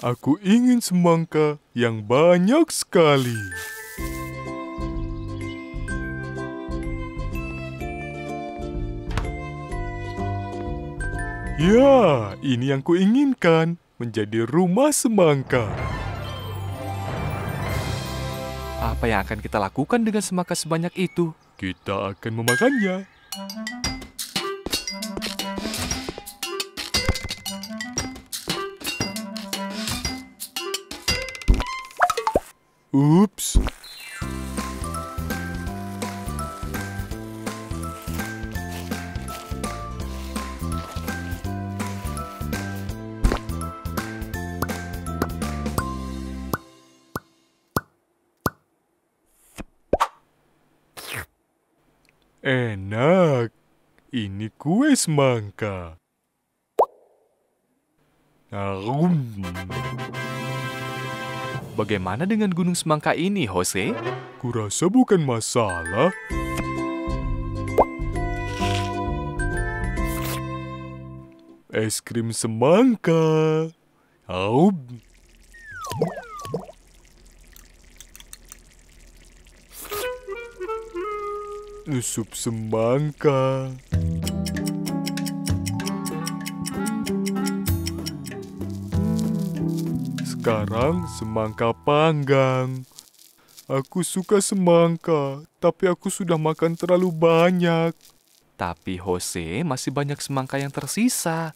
Aku ingin semangka yang banyak sekali. Ya, ini yang kuinginkan, menjadi rumah semangka. Apa yang akan kita lakukan dengan semangka sebanyak itu? Kita akan memakannya. Ups. Enak. Ini kue semangka. Bagaimana dengan gunung semangka ini, Jose? Kurasa bukan masalah. Es krim semangka. Sup semangka. Sekarang semangka panggang. Aku suka semangka, tapi aku sudah makan terlalu banyak. Tapi Jose, masih banyak semangka yang tersisa.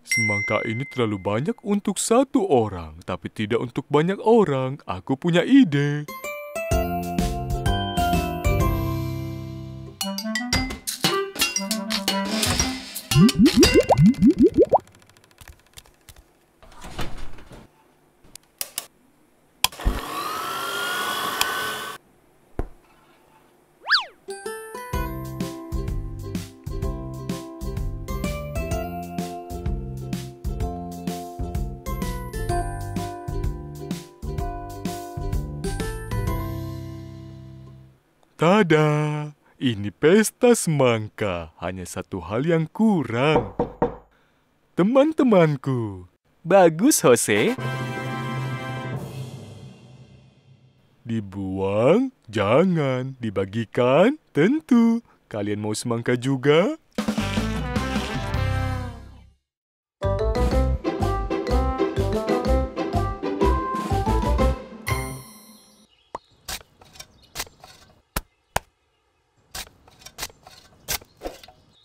Semangka ini terlalu banyak untuk satu orang, tapi tidak untuk banyak orang. Aku punya ide. Tada! Ini pesta semangka. Hanya satu hal yang kurang. Teman-temanku. Bagus, Jose. Dibuang? Jangan. Dibagikan? Tentu. Kalian mau semangka juga?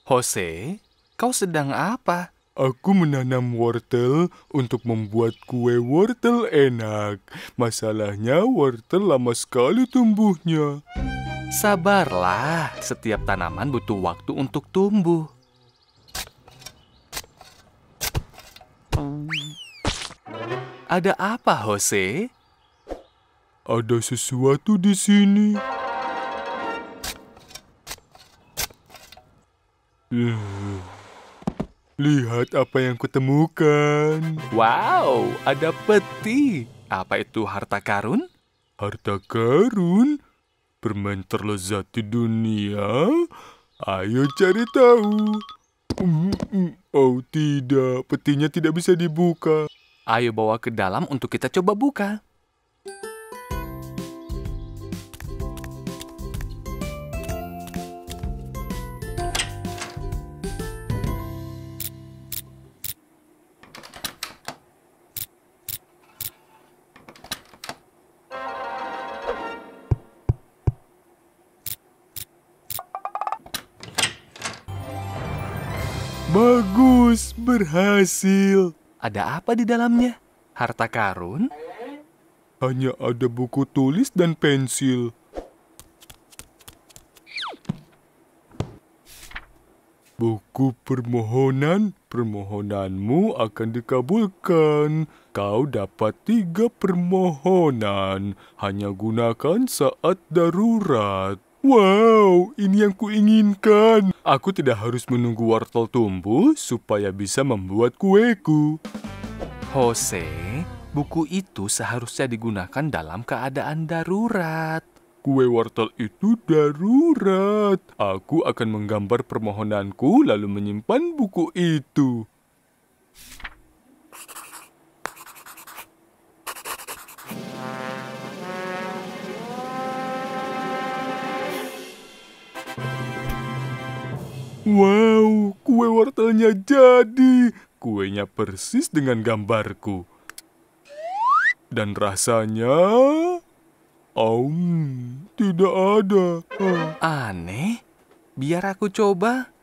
Jose, kau sedang apa? Aku menanam wortel untuk membuat kue wortel enak. Masalahnya wortel lama sekali tumbuhnya. Sabarlah, setiap tanaman butuh waktu untuk tumbuh. Ada apa, Jose? Ada sesuatu di sini. Lihat apa yang kutemukan. Wow, ada peti. Apa itu harta karun? Harta karun? Permen terlezat di dunia? Ayo cari tahu. Oh tidak, petinya tidak bisa dibuka. Ayo bawa ke dalam untuk kita coba buka. Bagus, berhasil. Ada apa di dalamnya? Harta karun? Hanya ada buku tulis dan pensil. Buku permohonan, permohonanmu akan dikabulkan. Kau dapat 3 permohonan. Hanya gunakan saat darurat. Wow, ini yang kuinginkan. Aku tidak harus menunggu wortel tumbuh supaya bisa membuat kueku. Jose, buku itu seharusnya digunakan dalam keadaan darurat. Kue wortel itu darurat. Aku akan menggambar permohonanku lalu menyimpan buku itu. Wow, kue wortelnya jadi. Kuenya persis dengan gambarku. Dan rasanya... tidak ada. Aneh. Biar aku coba.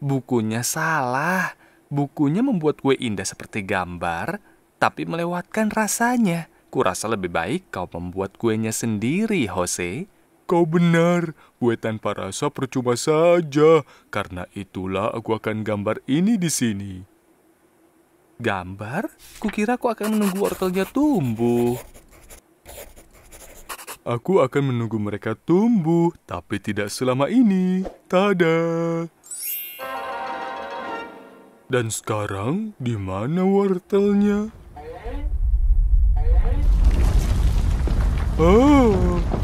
Bukunya salah. Bukunya membuat kue indah seperti gambar, tapi melewatkan rasanya. Kurasa lebih baik kau membuat kuenya sendiri, Jose. Kau benar, kue tanpa rasa percuma saja. Karena itulah aku akan gambar ini di sini. Gambar? Kukira kau akan menunggu wortelnya tumbuh. Aku akan menunggu mereka tumbuh, tapi tidak selama ini. Tada! Dan sekarang, di mana wortelnya?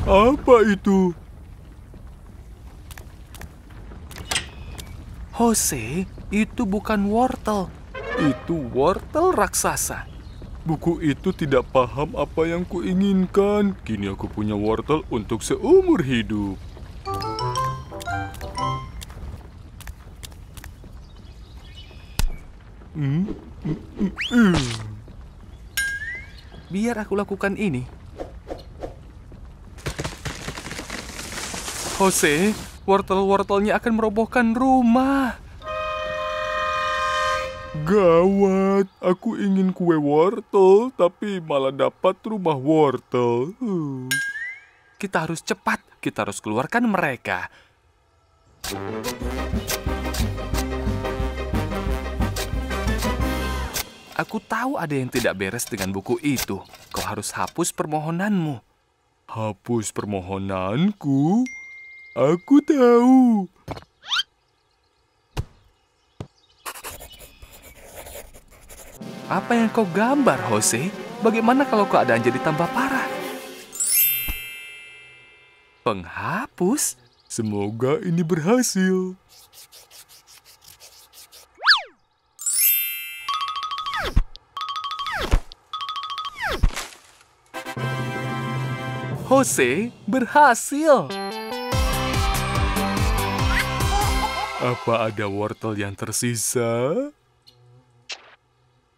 Apa itu? Jose, itu bukan wortel. Itu wortel raksasa. Buku itu tidak paham apa yang kuinginkan. Kini aku punya wortel untuk seumur hidup. Biar aku lakukan ini. Jose, wortel-wortelnya akan merobohkan rumah. Gawat, aku ingin kue wortel, tapi malah dapat rumah wortel. Kita harus cepat, kita harus keluarkan mereka. Aku tahu ada yang tidak beres dengan buku itu. Kau harus hapus permohonanmu. Hapus permohonanku? Aku tahu. Apa yang kau gambar, Jose? Bagaimana kalau keadaan jadi tambah parah? Penghapus? Semoga ini berhasil. Jose, berhasil! Apa ada wortel yang tersisa?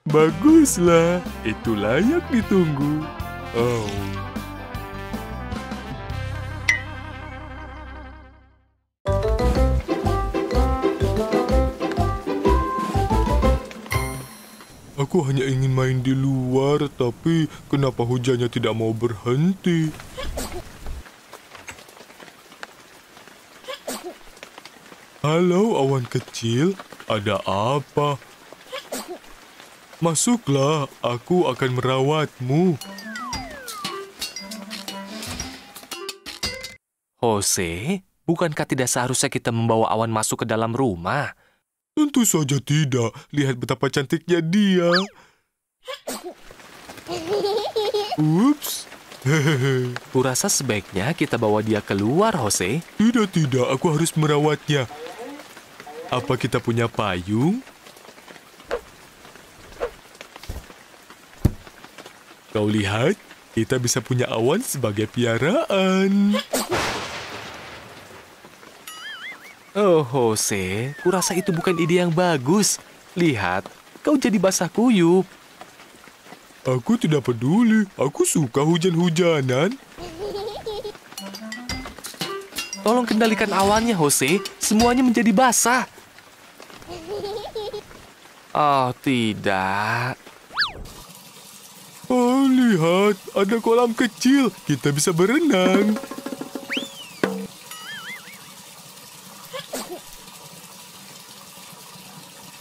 Baguslah, itu layak ditunggu. Aku hanya ingin main di luar, tapi kenapa hujannya tidak mau berhenti? Halo awan kecil, ada apa? Masuklah, aku akan merawatmu. Jose, bukankah tidak seharusnya kita membawa awan masuk ke dalam rumah? Tentu saja tidak. Lihat betapa cantiknya dia. Ups. Kurasa sebaiknya kita bawa dia keluar, Jose. Tidak, aku harus merawatnya. Apa kita punya payung? Kau lihat, kita bisa punya awan sebagai piaraan. Oh, Jose, kurasa itu bukan ide yang bagus. Lihat, kau jadi basah kuyup. Aku tidak peduli, aku suka hujan-hujanan. Tolong kendalikan awannya, Jose. Semuanya menjadi basah. Oh, tidak. Oh, lihat, ada kolam kecil. Kita bisa berenang.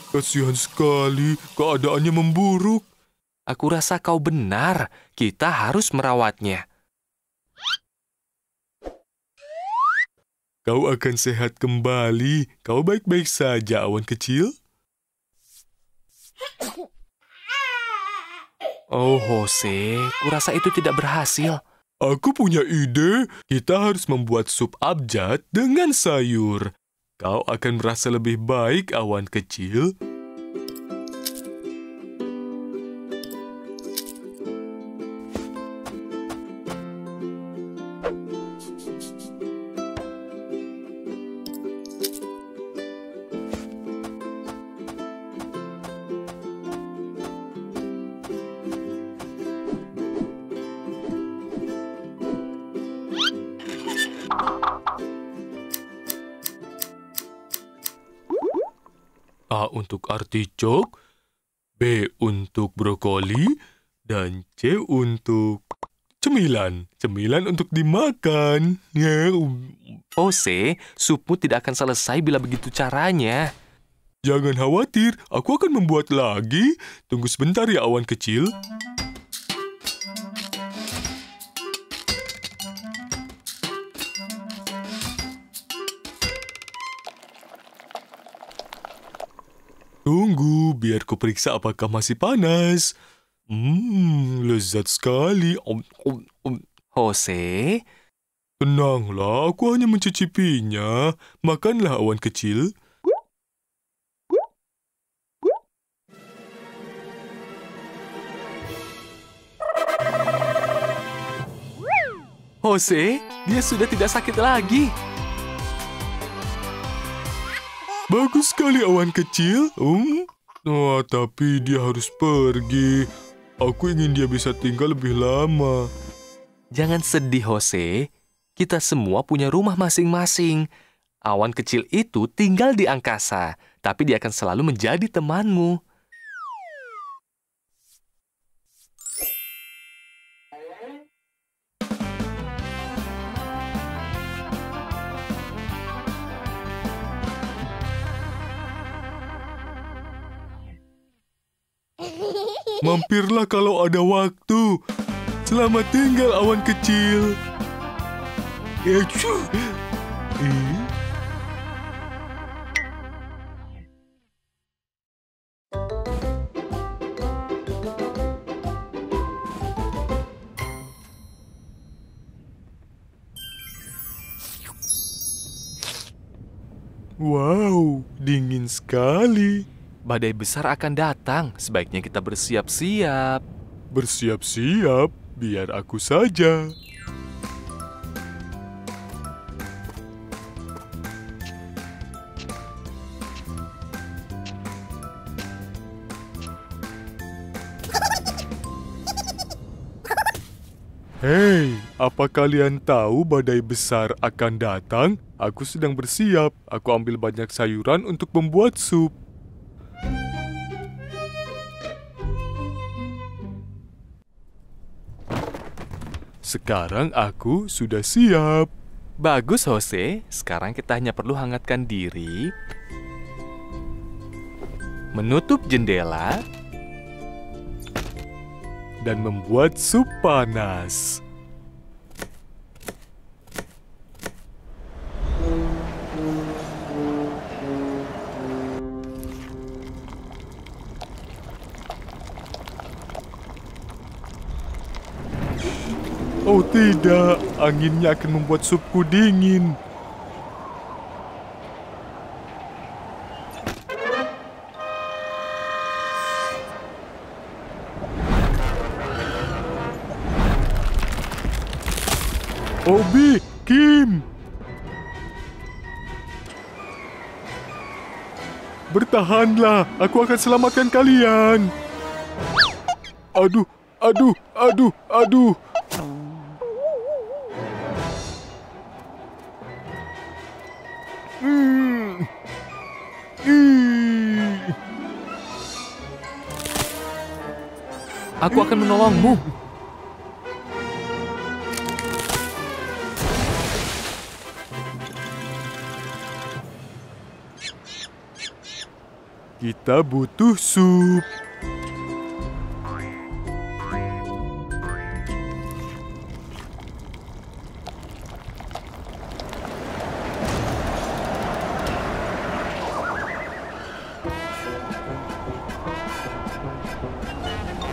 Kasihan sekali, keadaannya memburuk. Aku rasa kau benar. Kita harus merawatnya. Kau akan sehat kembali. Kau baik-baik saja, awan kecil. Oh, Jose, kurasa itu tidak berhasil. Aku punya ide. Kita harus membuat sup abjad dengan sayur. Kau akan merasa lebih baik, awan kecil. A untuk artichok, B untuk brokoli, dan C untuk cemilan. Cemilan untuk dimakan. Jose, supmu tidak akan selesai bila begitu caranya. Jangan khawatir, aku akan membuat lagi. Tunggu sebentar ya awan kecil. Tunggu, biar ku periksa apakah masih panas. Lezat sekali. Jose, Tenanglah, aku hanya mencicipinya. Makanlah awan kecil. Jose, dia sudah tidak sakit lagi. Bagus sekali awan kecil. Tapi dia harus pergi. Aku ingin dia bisa tinggal lebih lama. Jangan sedih, Jose. Kita semua punya rumah masing-masing. Awan kecil itu tinggal di angkasa, tapi dia akan selalu menjadi temanmu. Mampirlah kalau ada waktu. Selamat tinggal awan kecil. Wow, dingin sekali. Badai besar akan datang, sebaiknya kita bersiap-siap. Bersiap-siap, biar aku saja. Hei, apa kalian tahu badai besar akan datang? Aku sedang bersiap. Aku ambil banyak sayuran untuk membuat sup. Sekarang aku sudah siap. Bagus, Jose. Sekarang kita hanya perlu hangatkan diri, menutup jendela, Dan membuat sup panas. Oh tidak, anginnya akan membuat supku dingin. Obi, Kim! Bertahanlah, aku akan selamatkan kalian. Aduh, aduh, aduh, aduh. aku akan menolongmu. Kita butuh sup.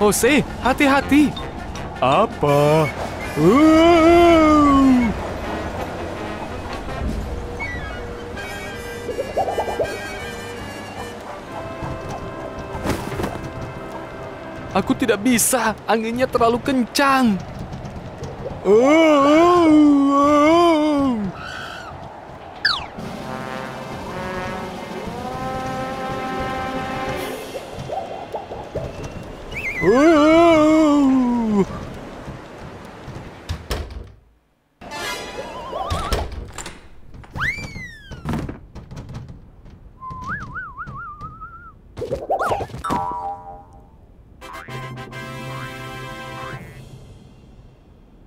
Jose, hati-hati. Apa? Aku tidak bisa, anginnya terlalu kencang.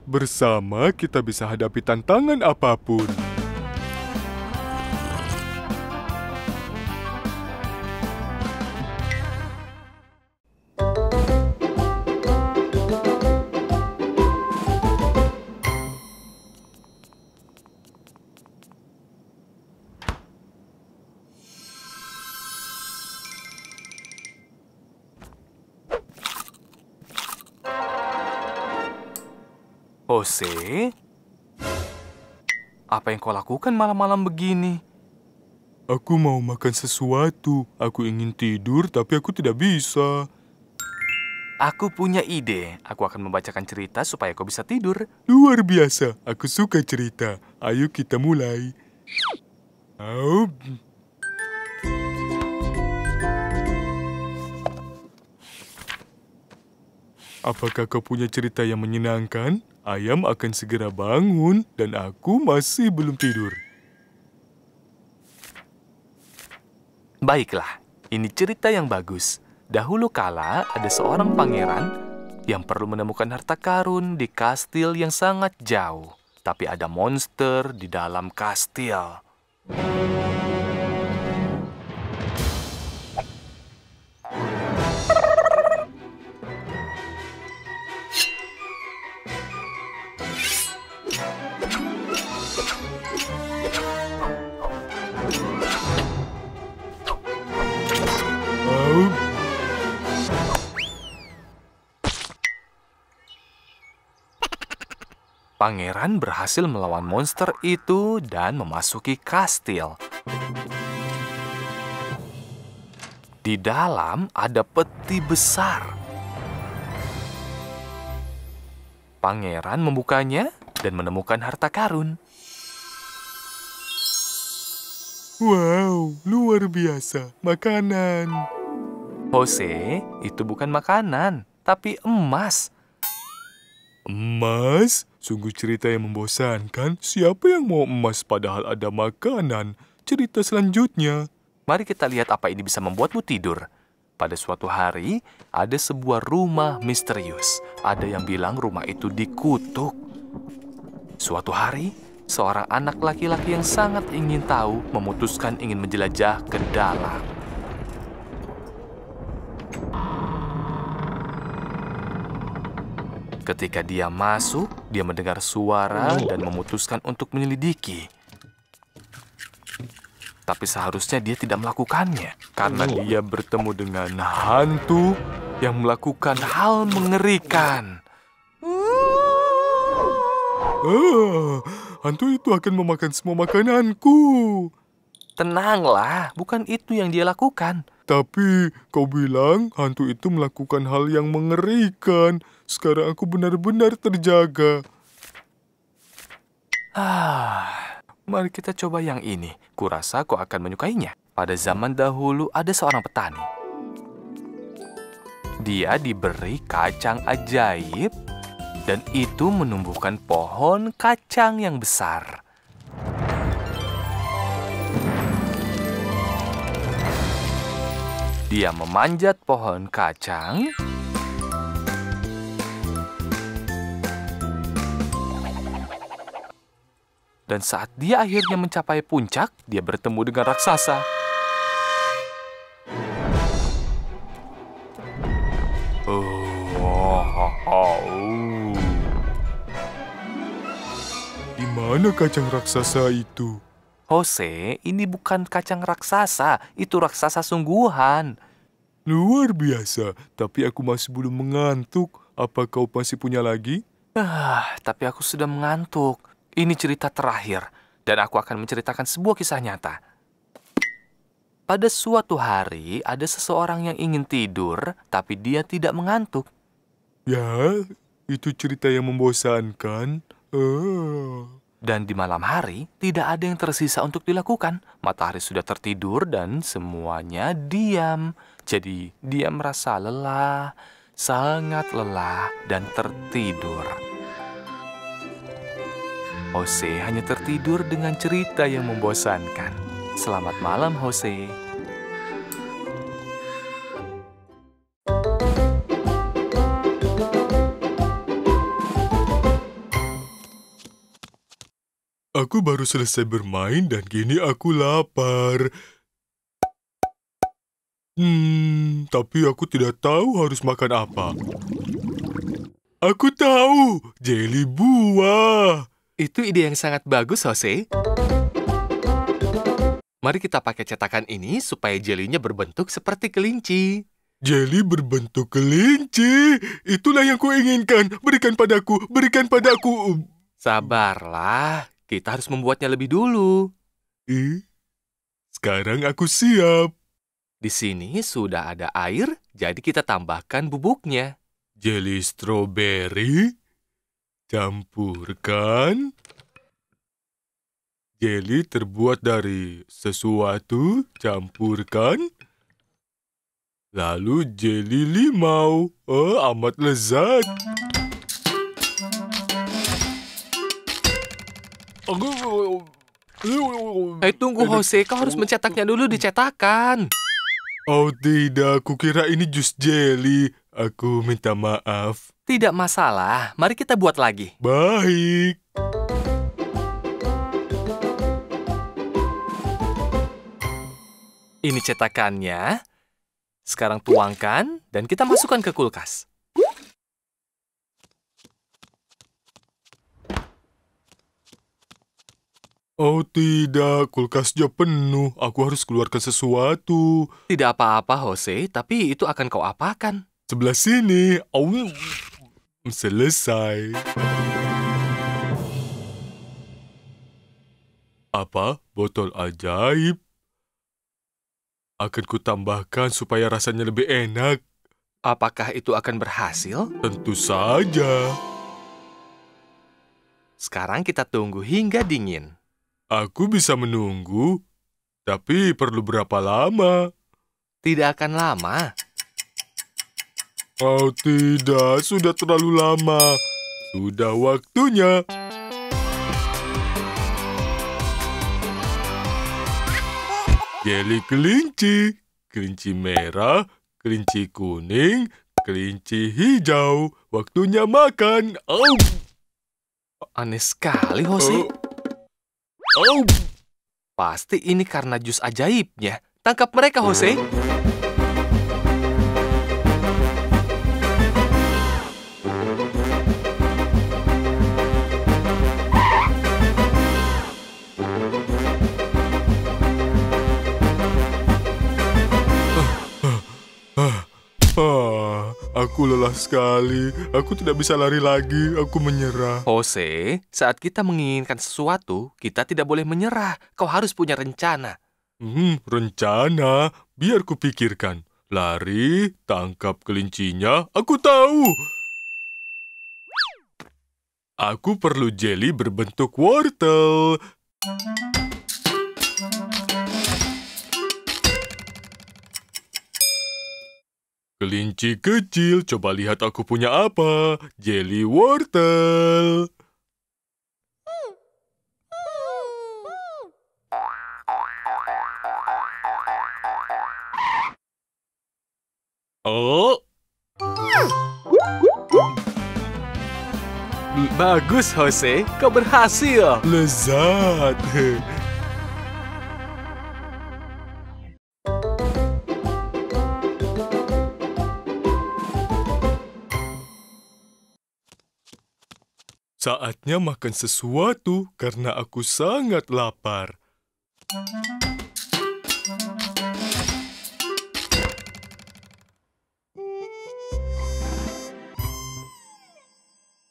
Bersama kita bisa hadapi tantangan apapun. Jose, apa yang kau lakukan malam-malam begini? Aku mau makan sesuatu. Aku ingin tidur, tapi aku tidak bisa. Aku punya ide. Aku akan membacakan cerita supaya kau bisa tidur. Luar biasa. Aku suka cerita. Ayo kita mulai. Au. Apakah kau punya cerita yang menyenangkan? Ayam akan segera bangun dan aku masih belum tidur. Baiklah, ini cerita yang bagus. Dahulu kala ada seorang pangeran yang perlu menemukan harta karun di kastil yang sangat jauh. Tapi ada monster di dalam kastil. Au. Pangeran berhasil melawan monster itu dan memasuki kastil. Di dalam ada peti besar. Pangeran membukanya dan menemukan harta karun. Wow, luar biasa. Makanan. Jose, itu bukan makanan, tapi emas. Emas? Sungguh cerita yang membosankan. Siapa yang mau emas padahal ada makanan? Cerita selanjutnya. Mari kita lihat apa ini bisa membuatmu tidur. Pada suatu hari, ada sebuah rumah misterius. Ada yang bilang rumah itu dikutuk. Suatu hari, seorang anak laki-laki yang sangat ingin tahu memutuskan ingin menjelajah ke dalam. Ketika dia masuk, dia mendengar suara dan memutuskan untuk menyelidiki. Tapi seharusnya dia tidak melakukannya, karena dia bertemu dengan hantu yang melakukan hal mengerikan. Hantu itu akan memakan semua makananku. Tenanglah, bukan itu yang dia lakukan. Tapi kau bilang hantu itu melakukan hal yang mengerikan. Sekarang aku benar-benar terjaga. Mari kita coba yang ini. Kurasa kau akan menyukainya. Pada zaman dahulu ada seorang petani. Dia diberi kacang ajaib dan itu menumbuhkan pohon kacang yang besar. Dia memanjat pohon kacang dan saat dia akhirnya mencapai puncak, dia bertemu dengan raksasa. Di mana kacang raksasa itu? Jose, ini bukan kacang raksasa, itu raksasa sungguhan. Luar biasa, tapi aku masih belum mengantuk. Apa kau masih punya lagi? Tapi aku sudah mengantuk. Ini cerita terakhir, dan aku akan menceritakan sebuah kisah nyata. Pada suatu hari, ada seseorang yang ingin tidur, tapi dia tidak mengantuk. Ya, itu cerita yang membosankan. Dan di malam hari, tidak ada yang tersisa untuk dilakukan. Matahari sudah tertidur dan semuanya diam. Jadi, dia merasa lelah, sangat lelah, dan tertidur. Jose hanya tertidur dengan cerita yang membosankan. Selamat malam, Jose. Aku baru selesai bermain dan kini aku lapar. Tapi aku tidak tahu harus makan apa. Aku tahu, jeli buah. Itu ide yang sangat bagus, Jose. Mari kita pakai cetakan ini supaya jelinya berbentuk seperti kelinci. Jeli berbentuk kelinci. Itulah yang kuinginkan. Berikan padaku, berikan padaku. Sabarlah, kita harus membuatnya lebih dulu. Sekarang aku siap. Di sini sudah ada air, jadi kita tambahkan bubuknya. Jeli stroberi. Campurkan. Jeli terbuat dari sesuatu, campurkan. Lalu jeli limau. Amat lezat. Hei, tunggu, Jose. Kau harus mencetaknya dulu di cetakan. Oh tidak, kukira ini jus jeli. Aku minta maaf. Tidak masalah, mari kita buat lagi. Baik. Ini cetakannya. Sekarang tuangkan dan kita masukkan ke kulkas. Oh tidak, kulkasnya penuh. Aku harus keluarkan sesuatu. Tidak apa-apa, Jose, tapi itu akan kau apakan? Sebelah sini. Selesai. Apa? Botol ajaib? Akan kutambahkan supaya rasanya lebih enak. Apakah itu akan berhasil? Tentu saja. Sekarang kita tunggu hingga dingin. Aku bisa menunggu, tapi perlu berapa lama? Tidak akan lama. Oh tidak, sudah terlalu lama. Sudah waktunya. Jeli kelinci, kelinci merah, kelinci kuning, kelinci hijau. Waktunya makan. Aneh sekali, Jose. Pasti ini karena jus ajaibnya. Tangkap mereka, Jose. Aku lelah sekali. Aku tidak bisa lari lagi. Aku menyerah. Jose, saat kita menginginkan sesuatu, kita tidak boleh menyerah. Kau harus punya rencana. Rencana. Biar kupikirkan. Lari, tangkap kelincinya. Aku tahu. Aku perlu jeli berbentuk wortel. Kelinci kecil, coba lihat aku punya apa. Jeli wortel. Oh, Bagus, Jose. Kau berhasil. lezat. Saatnya makan sesuatu karena aku sangat lapar.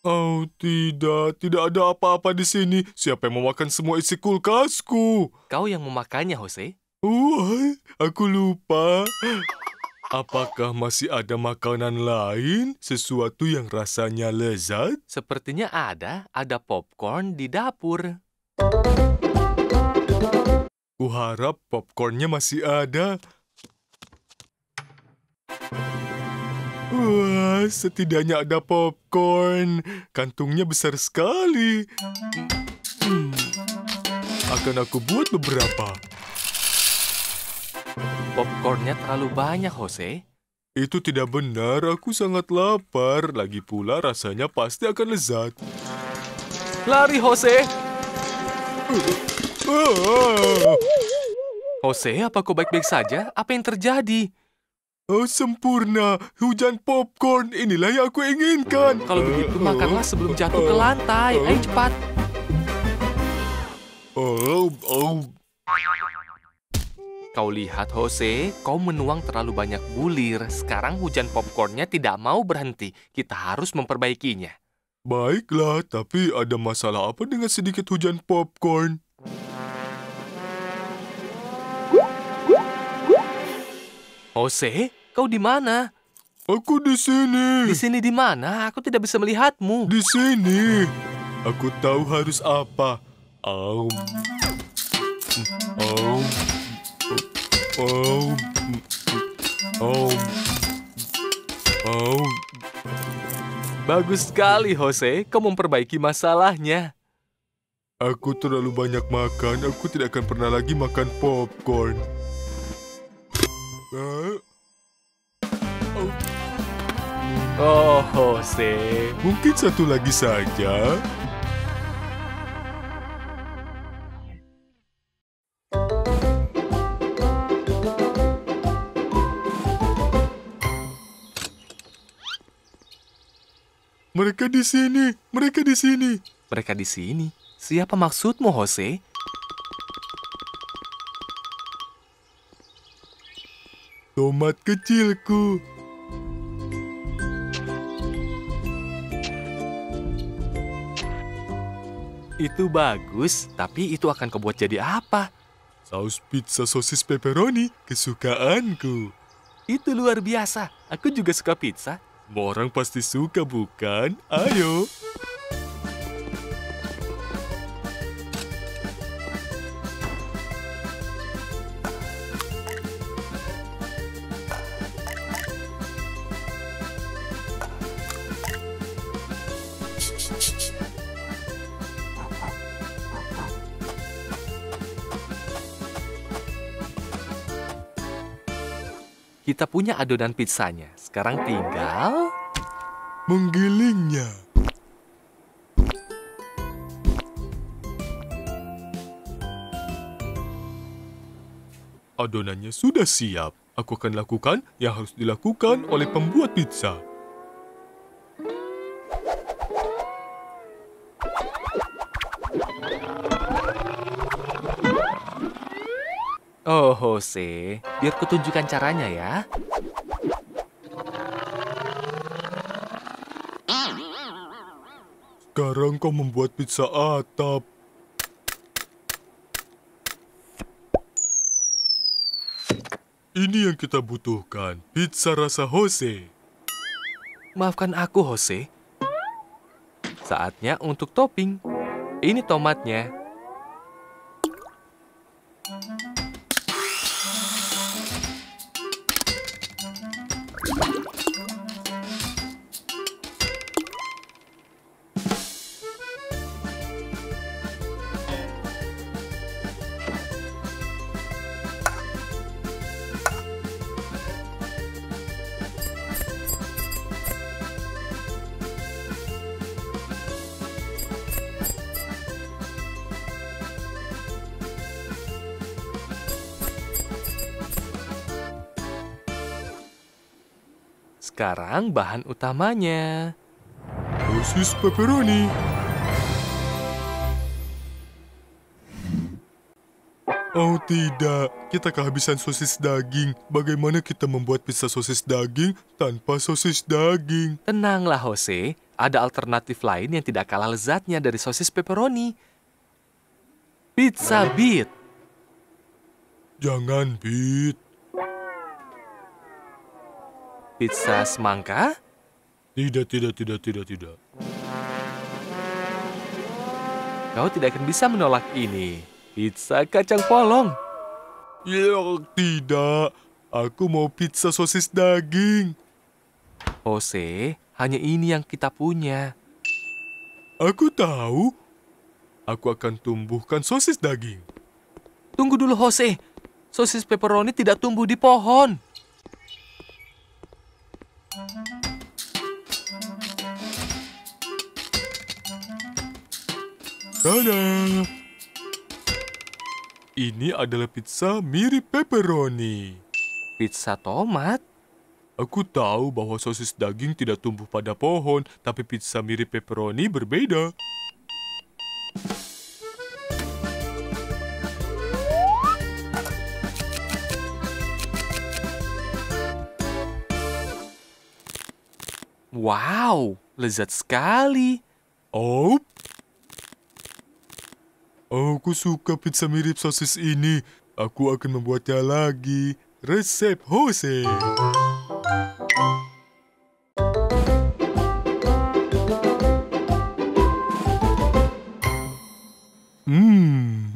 Oh tidak ada apa-apa di sini. Siapa yang mau makan semua isi kulkasku? Kau yang memakannya, Jose. Aku lupa. Apakah masih ada makanan lain? Sesuatu yang rasanya lezat? Sepertinya ada popcorn di dapur. Kuharap popcornnya masih ada. Wah, setidaknya ada popcorn. Kantungnya besar sekali. Akan aku buat beberapa. Popcornnya terlalu banyak, Jose. Itu tidak benar, aku sangat lapar. Lagi pula rasanya pasti akan lezat. Lari, Jose. Ah. Jose, apa kau baik-baik saja? Apa yang terjadi? Oh, sempurna. Hujan popcorn. Inilah yang aku inginkan. Kalau begitu, makanlah sebelum jatuh ke lantai. Ayo cepat. Oh, oh. Kau lihat, Jose, kau menuang terlalu banyak bulir. Sekarang hujan popcornnya tidak mau berhenti. Kita harus memperbaikinya. Baiklah, tapi ada masalah apa dengan sedikit hujan popcorn? Jose, kau di mana? Aku di sini. Di sini di mana? Aku tidak bisa melihatmu. Di sini. Aku tahu harus apa. Aum. Aum. Aum. Aum. Aum. Bagus sekali, Jose. Kau memperbaiki masalahnya. Aku terlalu banyak makan. Aku tidak akan pernah lagi makan popcorn. Oh, Jose. Mungkin satu lagi saja. Mereka di sini. Mereka di sini. Mereka di sini. Siapa maksudmu, Jose? Tomat kecilku. Itu bagus, tapi itu akan kau buat jadi apa? Saus pizza sosis pepperoni kesukaanku. Itu luar biasa. Aku juga suka pizza. Semua orang pasti suka, bukan? Ayo. Kita punya adonan pizzanya. Sekarang tinggal... Menggilingnya. Adonannya sudah siap. Aku akan lakukan yang harus dilakukan oleh pembuat pizza. Oh, Jose. Biar kutunjukkan caranya ya. Sekarang kau membuat pizza atap. Ini yang kita butuhkan. Pizza rasa Jose. Maafkan aku, Jose. Saatnya untuk topping. Ini tomatnya. Sekarang bahan utamanya. Sosis pepperoni. Oh tidak, kita kehabisan sosis daging. Bagaimana kita membuat pizza sosis daging tanpa sosis daging? Tenanglah, Jose. Ada alternatif lain yang tidak kalah lezatnya dari sosis pepperoni. Pizza beet. Jangan, Pete. Pizza semangka. Tidak. Kau tidak akan bisa menolak ini. Pizza kacang polong. Ya, tidak. Aku mau pizza sosis daging. Jose, hanya ini yang kita punya. Aku tahu. Aku akan tumbuhkan sosis daging. Tunggu dulu, Jose. Sosis pepperoni tidak tumbuh di pohon. Tada! Ini adalah pizza mirip pepperoni. Pizza tomat? Aku tahu bahwa sosis daging tidak tumbuh pada pohon, tapi pizza mirip pepperoni berbeda. Wow, lezat sekali. Oh, aku suka pizza mirip sosis ini. Aku akan membuatnya lagi. Resep Jose.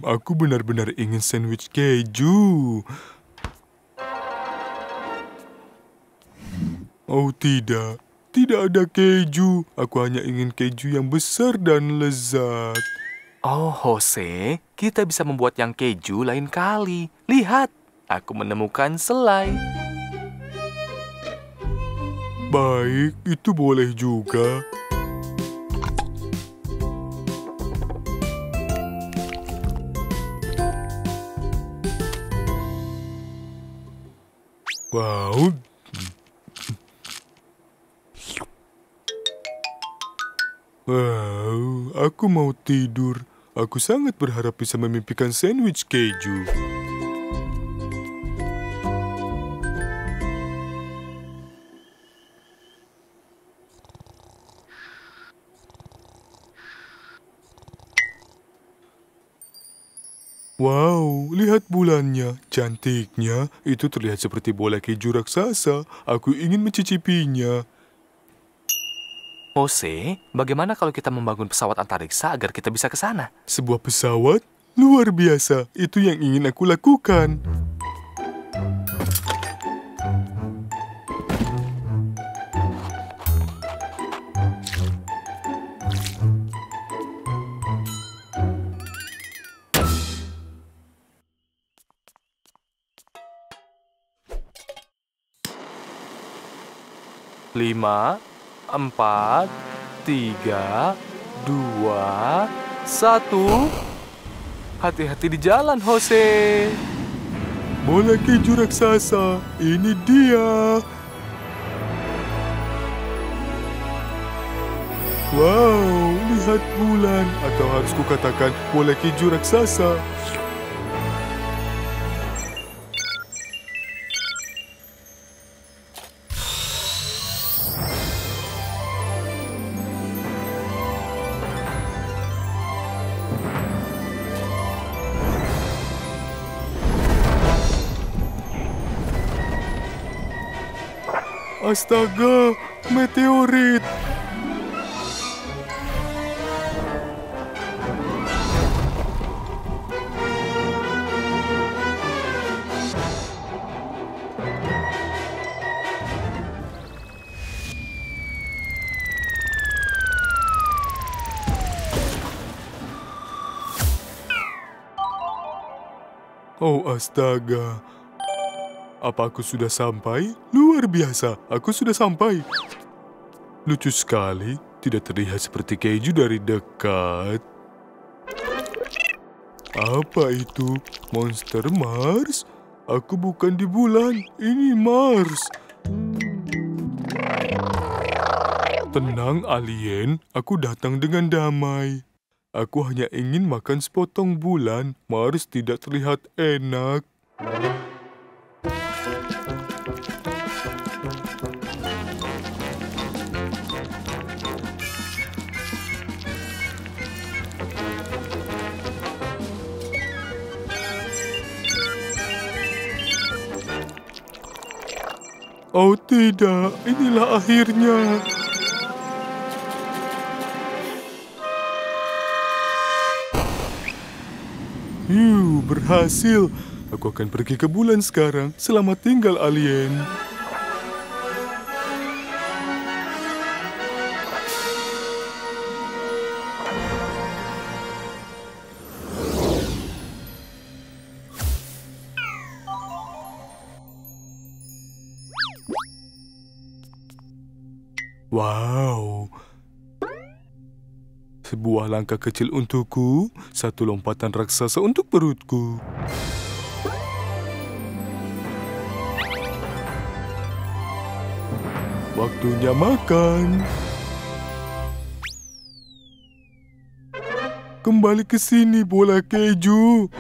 Aku benar-benar ingin sandwich keju. Oh tidak, tidak ada keju. Aku hanya ingin keju yang besar dan lezat. Oh, Jose, kita bisa membuat yang keju lain kali. Lihat, aku menemukan selai. Baik, itu boleh juga. Wow. Wow, aku mau tidur. Aku sangat berharap bisa memimpikan sandwich keju. Wow, lihat bulannya. Cantiknya. Itu terlihat seperti bola keju raksasa. Aku ingin mencicipinya. Jose, bagaimana kalau kita membangun pesawat antariksa agar kita bisa ke sana? Sebuah pesawat? Luar biasa. Itu yang ingin aku lakukan. Lima, 4, 3, 2, 1. Hati-hati di jalan, Jose. Bola keju raksasa. Ini dia. Wow, lihat bulan. Atau harus kukatakan bola keju raksasa. Astaga, meteorit. Oh, astaga. Apa aku sudah sampai? Luar biasa, aku sudah sampai. Lucu sekali, tidak terlihat seperti keju dari dekat. Apa itu? Monster Mars? Aku bukan di bulan, ini Mars. Tenang, alien. Aku datang dengan damai. Aku hanya ingin makan sepotong bulan. Mars tidak terlihat enak. Oh tidak, inilah akhirnya. Berhasil. Aku akan pergi ke bulan sekarang. Selamat tinggal, alien. Wow. Sebuah langkah kecil untukku, satu lompatan raksasa untuk perutku. Waktunya makan. Kembali ke sini, bola keju.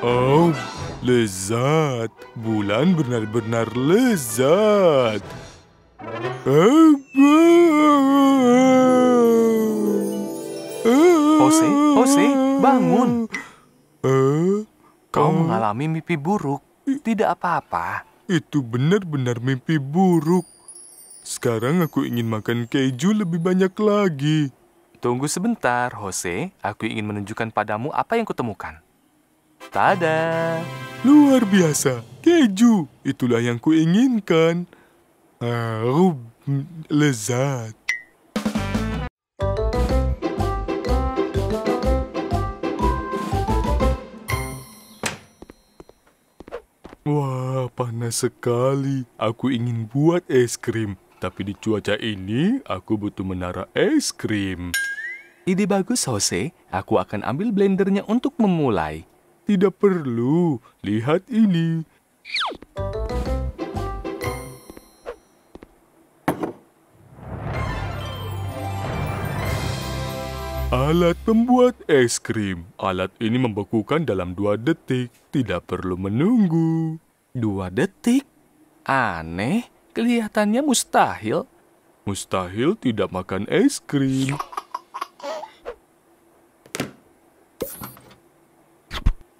Oh, lezat. Bulan benar-benar lezat. Jose, bangun. Kau mengalami mimpi buruk. Tidak apa-apa. Itu benar-benar mimpi buruk. Sekarang aku ingin makan keju lebih banyak lagi. Tunggu sebentar, Jose. Aku ingin menunjukkan padamu apa yang kutemukan. Tada! Luar biasa, keju. Itulah yang kuinginkan. Lezat. Wah, panas sekali. Aku ingin buat es krim. Tapi di cuaca ini, aku butuh menara es krim. Ide bagus, Jose. Aku akan ambil blendernya untuk memulai. Tidak perlu. Lihat ini. Alat pembuat es krim. Alat ini membekukan dalam 2 detik. Tidak perlu menunggu. 2 detik? Aneh. Kelihatannya mustahil. Mustahil tidak makan es krim.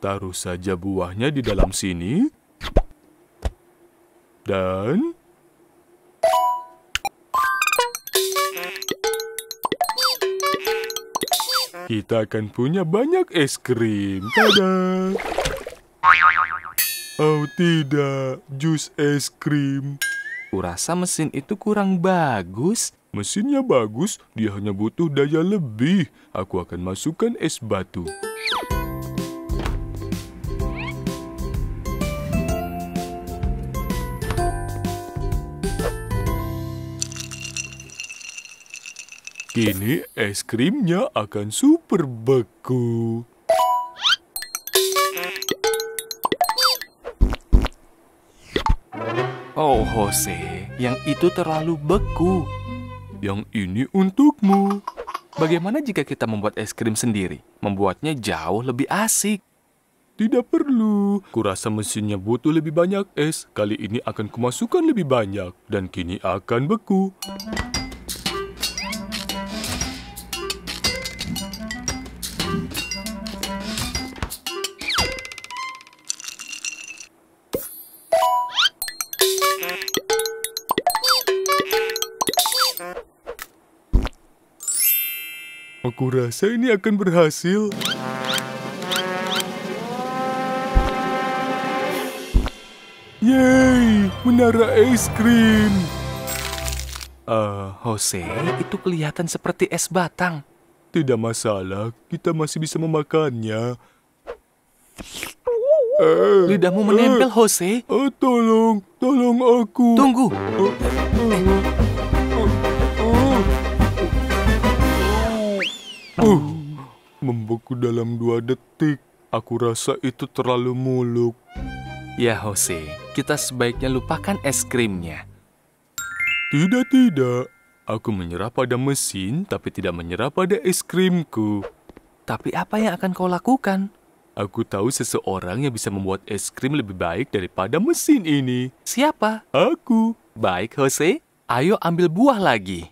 Taruh saja buahnya di dalam sini. Dan kita akan punya banyak es krim. Tada! Oh tidak, jus es krim. Kurasa mesin itu kurang bagus. Mesinnya bagus, dia hanya butuh daya lebih. Aku akan masukkan es batu. Kini es krimnya akan super beku. Oh, Jose, yang itu terlalu beku. Yang ini untukmu. Bagaimana jika kita membuat es krim sendiri? Membuatnya jauh lebih asik. Tidak perlu. Kurasa mesinnya butuh lebih banyak es. Kali ini akan kumasukkan lebih banyak. Dan kini akan beku. Aku rasa ini akan berhasil. Yeay, menara es krim. Jose, itu kelihatan seperti es batang. Tidak masalah, kita masih bisa memakannya. Lidahmu menempel, Jose. Tolong aku. Tunggu. Membeku dalam 2 detik. Aku rasa itu terlalu muluk. Ya, Jose, kita sebaiknya lupakan es krimnya. Tidak. Aku menyerah pada mesin, tapi tidak menyerah pada es krimku. Tapi apa yang akan kau lakukan? Aku tahu seseorang yang bisa membuat es krim lebih baik daripada mesin ini. Siapa? Aku. Baik, Jose. Ayo ambil buah lagi.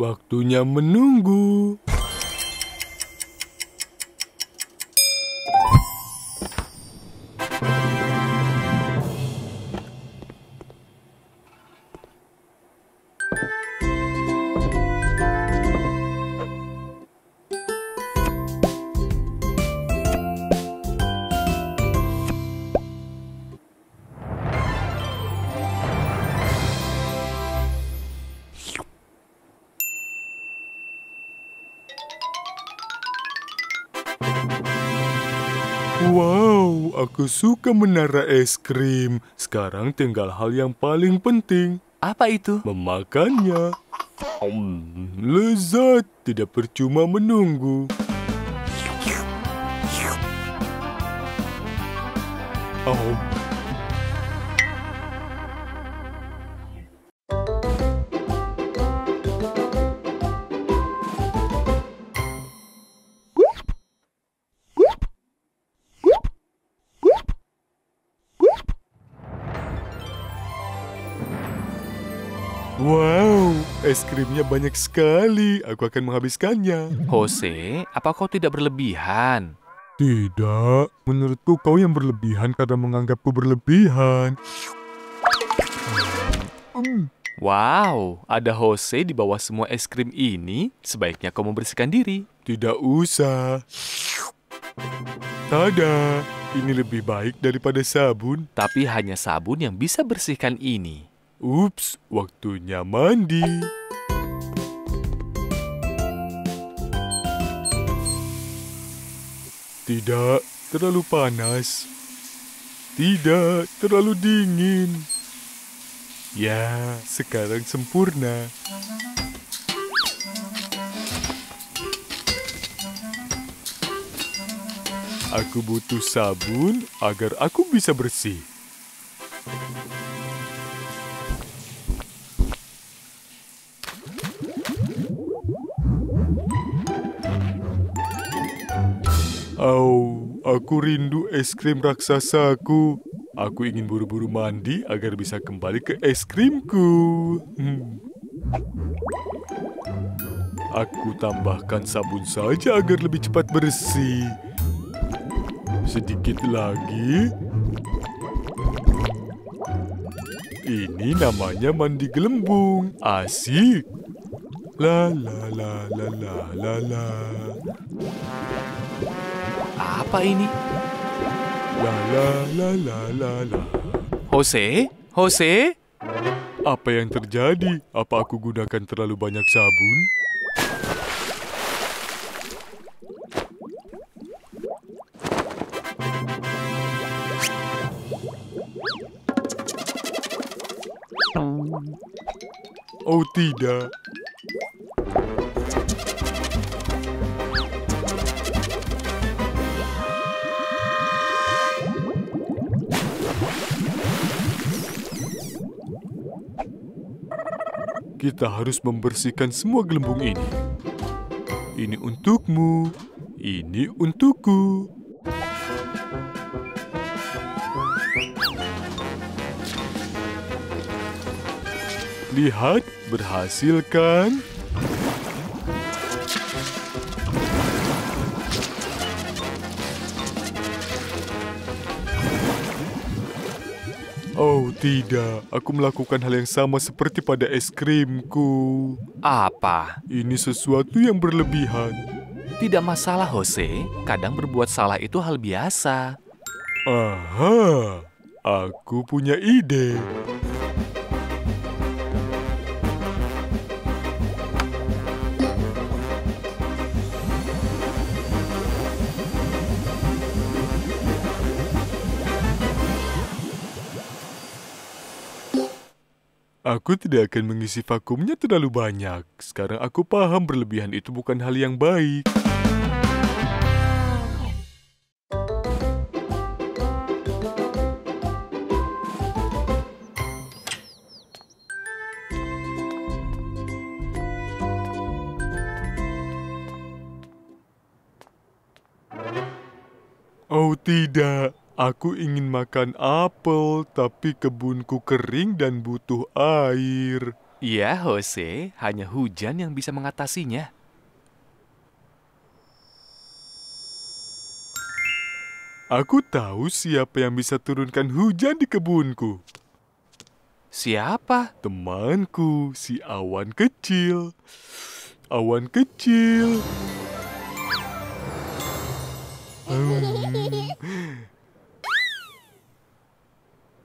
Waktunya menunggu. Wow, aku suka menara es krim. Sekarang tinggal hal yang paling penting, Apa itu? memakannya. Lezat, tidak percuma menunggu. Oh, wow, es krimnya banyak sekali. Aku akan menghabiskannya. Jose, apa kau tidak berlebihan? Tidak, menurutku kau yang berlebihan karena menganggapku berlebihan. Wow, ada Jose di bawah semua es krim ini. Sebaiknya kau membersihkan diri. Tidak usah. Tada, ini lebih baik daripada sabun. Tapi hanya sabun yang bisa bersihkan ini. Ups, waktunya mandi. Tidak terlalu panas. Tidak terlalu dingin. Ya, sekarang sempurna. Aku butuh sabun agar aku bisa bersih. Aku rindu es krim raksasaku. Aku ingin buru-buru mandi agar bisa kembali ke es krimku. Aku tambahkan sabun saja agar lebih cepat bersih. Sedikit lagi. Ini namanya mandi gelembung. Asik. La la la la la la la. Apa ini? La la la la la la. Jose? Jose? Apa yang terjadi? Apa aku gunakan terlalu banyak sabun? Oh tidak. Kita harus membersihkan semua gelembung ini. Ini untukmu. Ini untukku. Lihat, berhasil kan? Oh tidak, aku melakukan hal yang sama seperti pada es krimku. Apa? Ini sesuatu yang berlebihan. Tidak masalah, Jose. Kadang berbuat salah itu hal biasa. Aha, aku punya ide. Aku tidak akan mengisi vakumnya terlalu banyak. Sekarang aku paham berlebihan itu bukan hal yang baik. Oh tidak. Aku ingin makan apel, tapi kebunku kering dan butuh air. Iya, Jose, hanya hujan yang bisa mengatasinya. Aku tahu siapa yang bisa turunkan hujan di kebunku. Siapa? Temanku, si awan kecil. Awan kecil.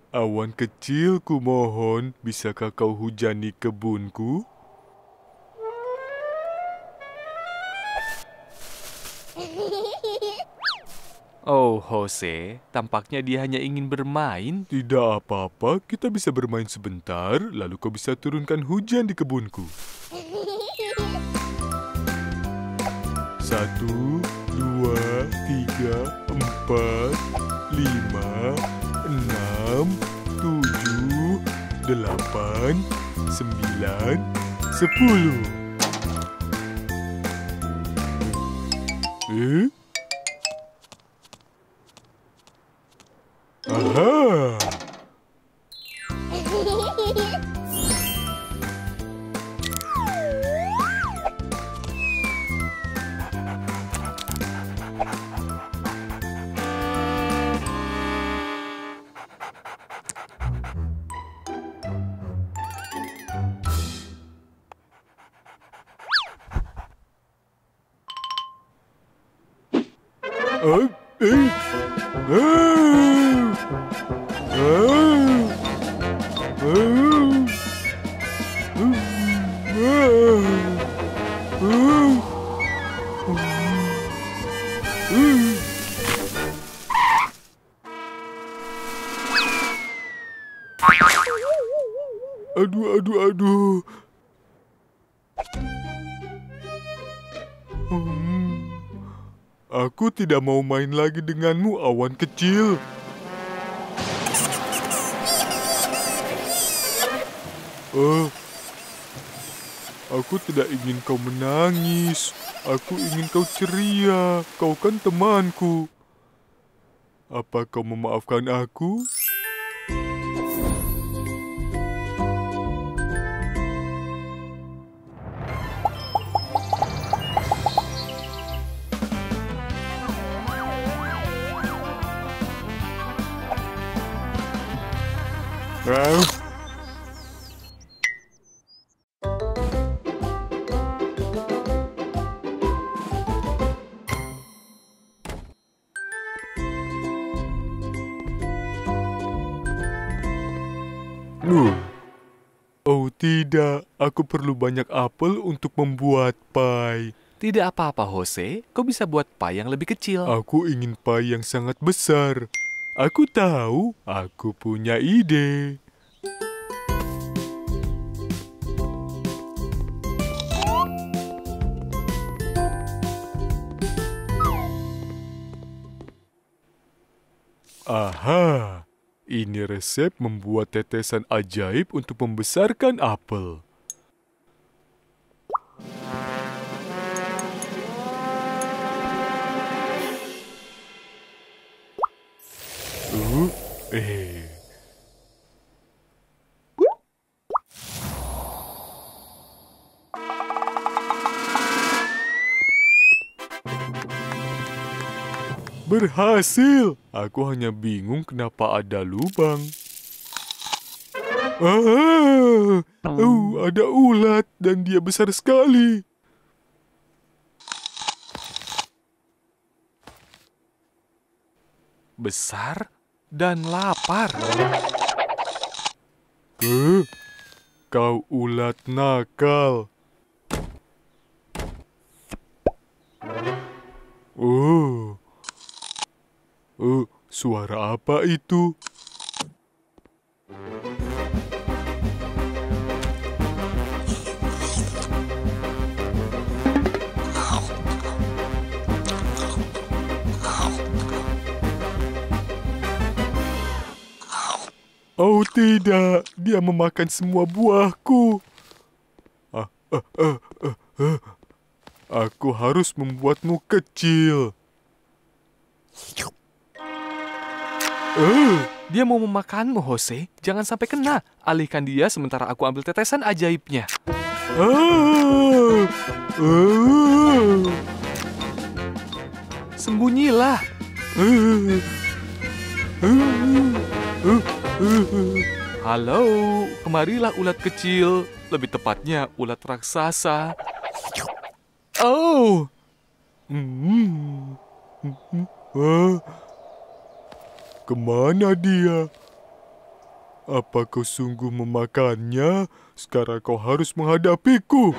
Awan kecil, kumohon, bisakah kau hujani kebunku? Oh, Jose, tampaknya dia hanya ingin bermain. Tidak apa-apa, kita bisa bermain sebentar, lalu kau bisa turunkan hujan di kebunku. 1, 2, 3, 4, 5, 6, 7, 8, 9, 10. Aha! Aduh, aduh, aduh. Aku tidak mau main lagi denganmu, awan kecil. Aku tidak ingin kau menangis. Aku ingin kau ceria. Kau kan temanku. Apa kau memaafkan aku? Oh tidak, aku perlu banyak apel untuk membuat pie. Tidak apa-apa, Jose. Kau bisa buat pie yang lebih kecil. Aku ingin pie yang sangat besar. Aku tahu, aku punya ide. Aha, ini resep membuat tetesan ajaib untuk membesarkan apel. Berhasil! Aku hanya bingung kenapa ada lubang. Ada ulat dan dia besar sekali. Besar dan lapar. Kau ulat nakal. Suara apa itu? Oh tidak, dia memakan semua buahku. Aku harus membuatmu kecil. Dia mau memakanmu, Jose. Jangan sampai kena. Alihkan dia sementara aku ambil tetesan ajaibnya. Sembunyilah. Halo, kemarilah ulat kecil. Lebih tepatnya ulat raksasa. Oh, Kemana dia? Apa kau sungguh memakannya? Sekarang kau harus menghadapiku.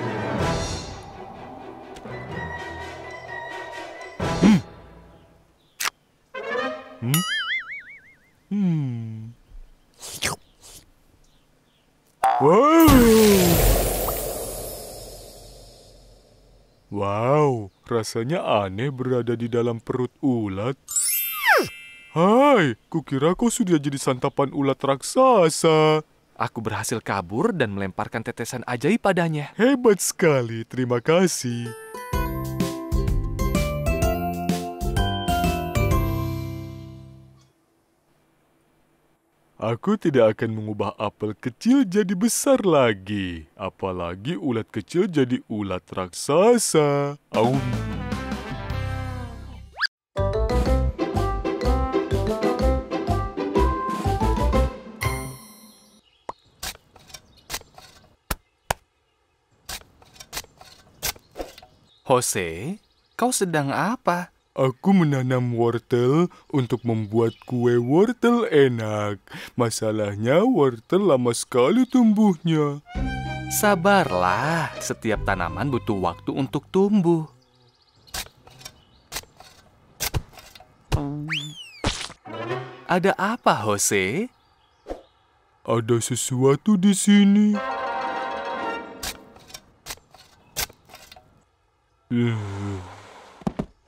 Wow, rasanya aneh berada di dalam perut ulat. Hai, kukira kau sudah jadi santapan ulat raksasa. aku berhasil kabur dan melemparkan tetesan ajaib padanya. Hebat sekali, terima kasih. Aku tidak akan mengubah apel kecil jadi besar lagi. Apalagi ulat kecil jadi ulat raksasa. Aum. Jose, kau sedang apa? Aku menanam wortel untuk membuat kue wortel enak. Masalahnya wortel lama sekali tumbuhnya. Sabarlah, setiap tanaman butuh waktu untuk tumbuh. Ada apa, Jose? Ada sesuatu di sini.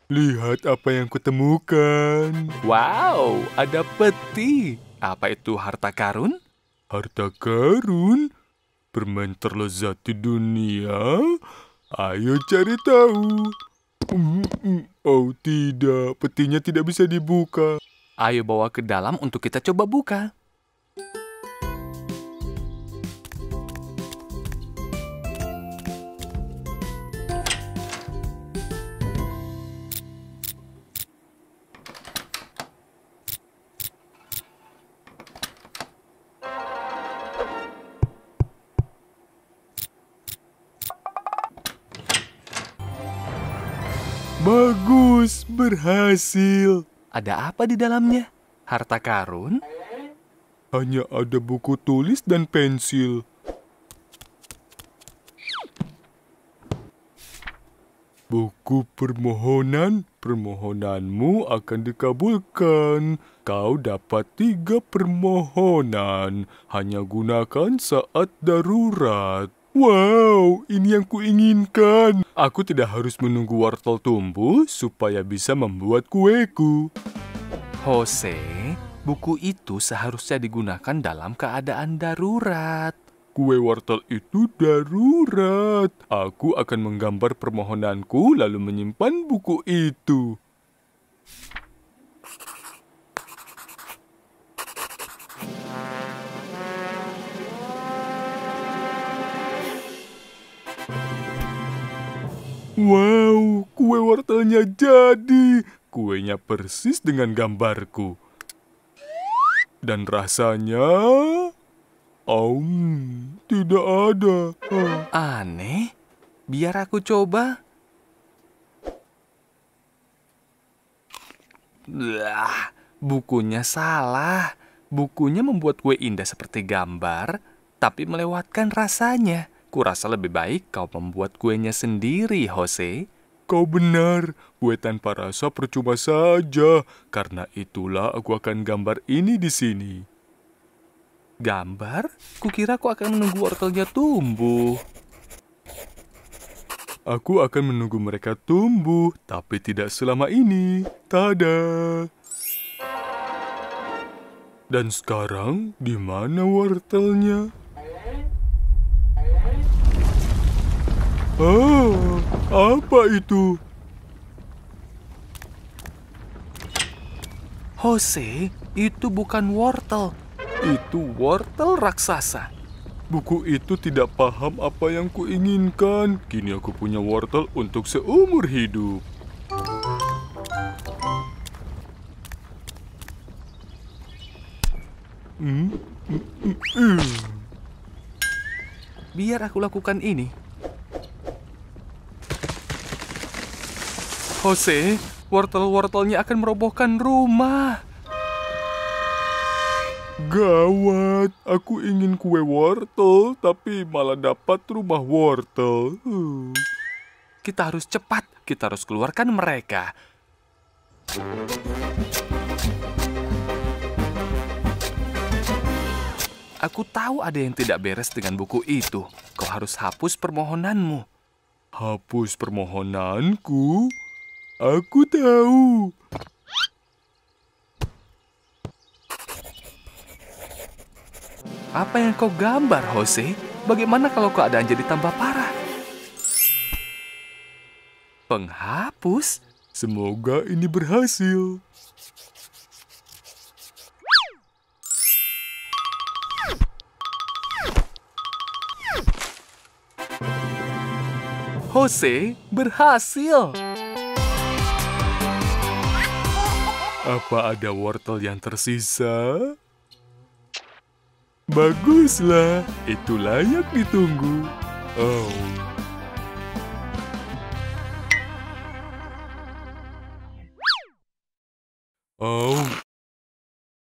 Lihat apa yang kutemukan. Wow, ada peti. Apa itu harta karun? Harta karun? Permen terlezat di dunia? Ayo cari tahu. Oh tidak, petinya tidak bisa dibuka. Ayo bawa ke dalam untuk kita coba buka. Bagus, berhasil. Ada apa di dalamnya? Harta karun? Hanya ada buku tulis dan pensil. Buku permohonan, permohonanmu akan dikabulkan. Kau dapat 3 permohonan. Hanya gunakan saat darurat. Wow, ini yang kuinginkan. Aku tidak harus menunggu wortel tumbuh supaya bisa membuat kueku. Jose, buku itu seharusnya digunakan dalam keadaan darurat. Kue wortel itu darurat. Aku akan menggambar permohonanku lalu menyimpan buku itu. Wow, kue wortelnya jadi. Kuenya persis dengan gambarku. Dan rasanya... tidak ada. Aneh, biar aku coba. Bukunya salah. Bukunya membuat kue indah seperti gambar, tapi melewatkan rasanya. Kurasa lebih baik kau membuat kuenya sendiri, Jose. Kau benar, kue tanpa rasa percuma saja. Karena itulah aku akan gambar ini di sini. Gambar? Kukira kau akan menunggu wortelnya tumbuh. Aku akan menunggu mereka tumbuh, tapi tidak selama ini. Tada! Dan sekarang, di mana wortelnya? Apa itu? Jose, Itu bukan wortel. Itu wortel raksasa. Buku itu tidak paham apa yang kuinginkan. Kini aku punya wortel untuk seumur hidup. Biar aku lakukan ini. Jose, wortel-wortelnya akan merobohkan rumah. Gawat, aku ingin kue wortel, tapi malah dapat rumah wortel. Kita harus cepat, kita harus keluarkan mereka. Aku tahu ada yang tidak beres dengan buku itu. Kau harus hapus permohonanmu. Hapus permohonanku? Aku tahu. Apa yang kau gambar, Jose? Bagaimana kalau keadaan jadi tambah parah? Penghapus? Semoga ini berhasil. Jose berhasil. Apa ada wortel yang tersisa? Baguslah, itu layak ditunggu. Oh,